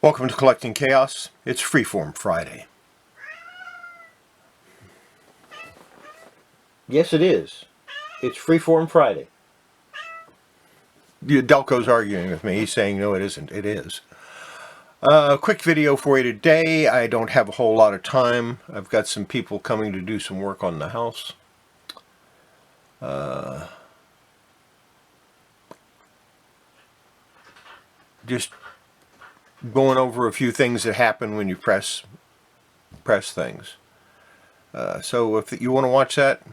Welcome to Collecting Chaos. It's Freeform Friday. Yes, it is. It's Freeform Friday. Delco's arguing with me. He's saying, no, it isn't. It is. Quick video for you today. I don't have a whole lot of time. I've got some people coming to do some work on the house. Just going over a few things that happen when you press things. So if you want to watch that,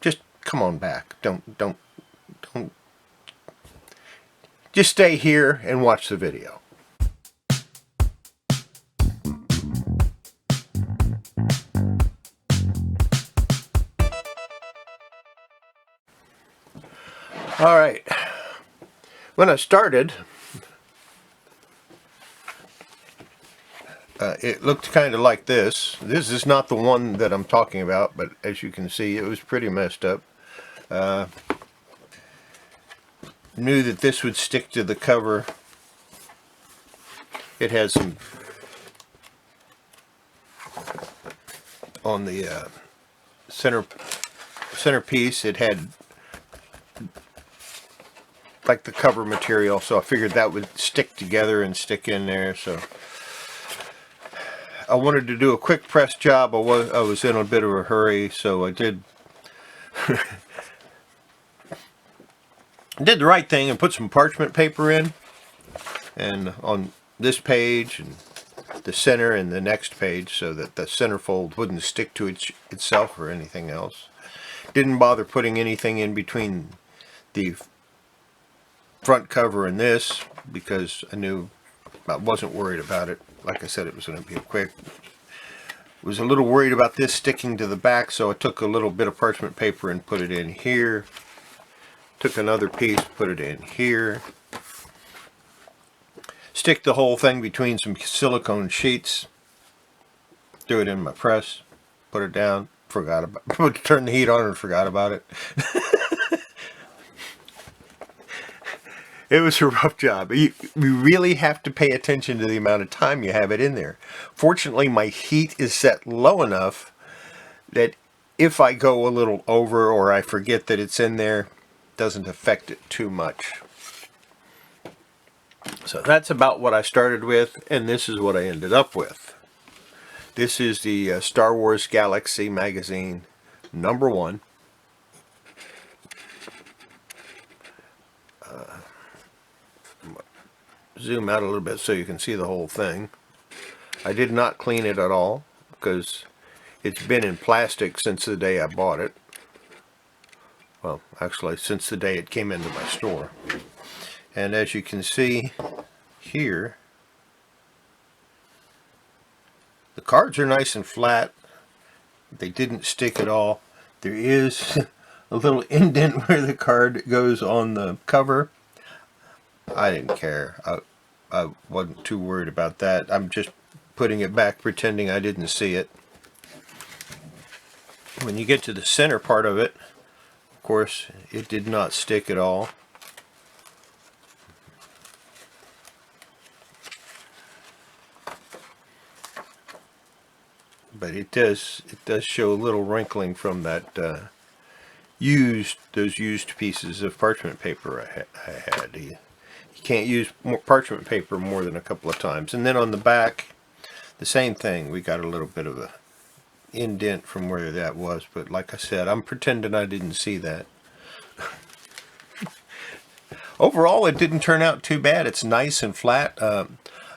just come on back. Don't. Just stay here and watch the video. All right. When I started, it looked kind of like this. This is not the one that I'm talking about, but as you can see, it was pretty messed up. Knew that this would stick to the cover. It had some on the centerpiece. It had like the cover material, so I figured that would stick together and stick in there. So I wanted to do a quick press job. I was in a bit of a hurry, so I did the right thing and put some parchment paper in, and on this page and the center and the next page, so that the centerfold wouldn't stick to itself or anything else. Didn't bother putting anything in between the front cover and this, because I wasn't worried about it. Like I said, it was going to be quick. Was a little worried about this sticking to the back, so I took a little bit of parchment paper and put it in here. Took another piece, put it in here. Stick the whole thing between some silicone sheets. Threw it in my press. Put it down. Forgot about it. Turned the heat on and forgot about it. It was a rough job. You really have to pay attention to the amount of time you have it in there. Fortunately, my heat is set low enough that if I go a little over or I forget that it's in there, doesn't affect it too much. So that's about what I started with, and this is what I ended up with. This is the Star Wars Galaxy magazine #1. Zoom out a little bit so you can see the whole thing. I did not clean it at all because it's been in plastic since the day I bought it. Well, actually, since the day it came into my store. And as you can see here, the cards are nice and flat. They didn't stick at all. There is a little indent where the card goes on the cover. I didn't care. I wasn't too worried about that. I'm just putting it back, pretending I didn't see it. When you get to the center part of it, of course, it did not stick at all. But it does show a little wrinkling from that those used pieces of parchment paper I had. You can't use parchment paper more than a couple of times. And then on the back, the same thing. We got a little bit of a indent from where that was, but like I said, I'm pretending I didn't see that. Overall, it didn't turn out too bad. It's nice and flat.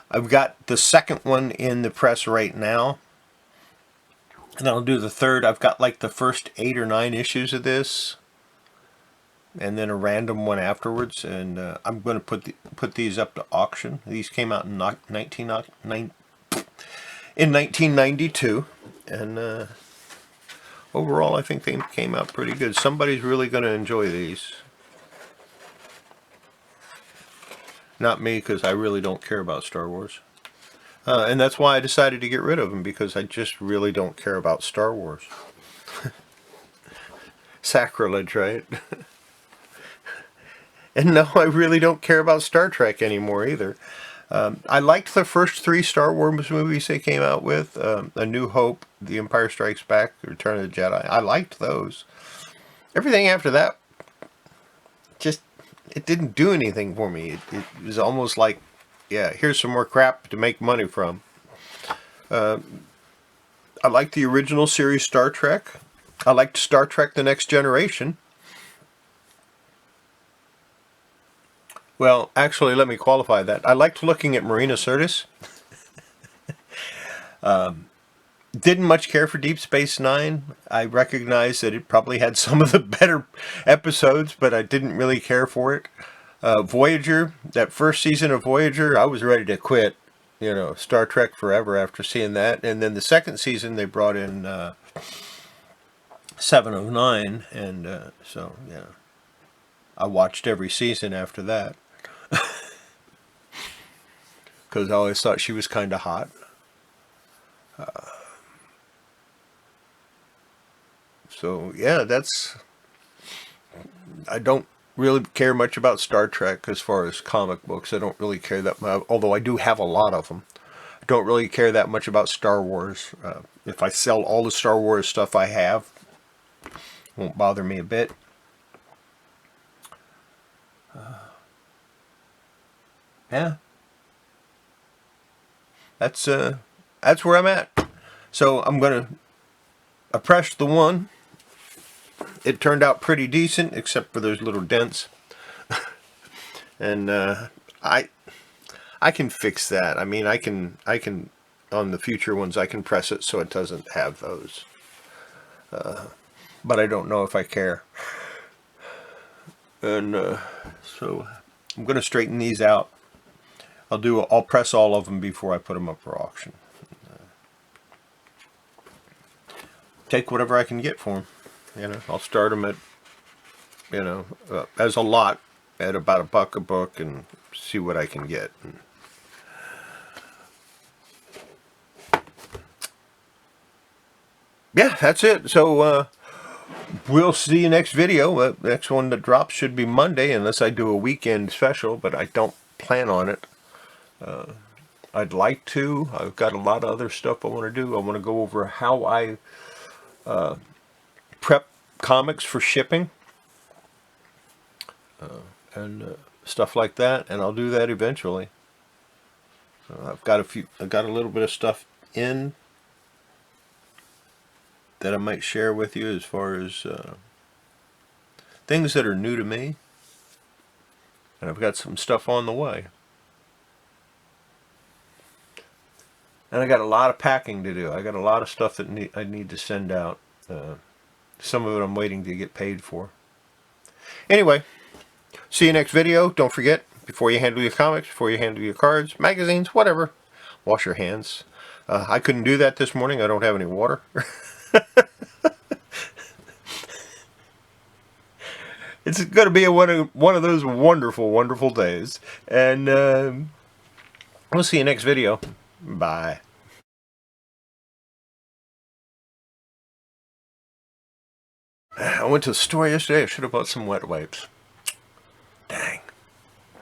I've got the second one in the press right now, and I'll do the third. I've got like the first 8 or 9 issues of this, and then a random one afterwards, and I'm going to put these up to auction. These came out in 1992, and overall I think they came out pretty good. Somebody's really going to enjoy these. Not me, because I really don't care about Star Wars. And that's why I decided to get rid of them, because I just really don't care about Star Wars. Sacrilege, right? And no, I really don't care about Star Trek anymore either. I liked the first 3 Star Wars movies they came out with. A New Hope, The Empire Strikes Back, Return of the Jedi. I liked those. Everything after that, just, it didn't do anything for me. It was almost like, yeah, here's some more crap to make money from. I liked the original series Star Trek. I liked Star Trek The Next Generation. Well, actually, let me qualify that. I liked looking at Marina Sirtis. Didn't much care for Deep Space Nine. I recognize that it probably had some of the better episodes, but I didn't really care for it. Voyager, that first season of Voyager, I was ready to quit. You know, Star Trek forever after seeing that. And then the second season, they brought in 7 of 9, and so, yeah. I watched every season after that. Because I always thought she was kind of hot. So, yeah, that's... I don't really care much about Star Trek as far as comic books. I don't really care that much, although I do have a lot of them. I don't really care that much about Star Wars. If I sell all the Star Wars stuff I have, it won't bother me a bit. Yeah. That's where I'm at. So I'm gonna... I pressed the 1. It turned out pretty decent, except for those little dents. And I can fix that. I mean, I can on the future ones I can press it so it doesn't have those. But I don't know if I care. And so I'm going to straighten these out. I'll press all of them before I put them up for auction. Take whatever I can get for them. You know, I'll start them at, you know, as a lot at about $1 a book and see what I can get. And yeah, that's it. So we'll see you next video. Next one that drops should be Monday, unless I do a weekend special, but I don't plan on it. I'd like to. I've got a lot of other stuff I want to do. I want to go over how I prep comics for shipping and stuff like that, and I'll do that eventually. I've got a little bit of stuff in that I might share with you as far as things that are new to me, and I've got some stuff on the way. And I got a lot of packing to do. I got a lot of stuff that I need to send out. Some of it I'm waiting to get paid for. Anyway, see you next video. Don't forget, before you handle your comics, before you handle your cards, magazines, whatever, wash your hands. I couldn't do that this morning. I don't have any water. It's going to be one of those wonderful, wonderful days. And we'll see you next video. Bye. I went to the store yesterday. I should have bought some wet wipes. Dang.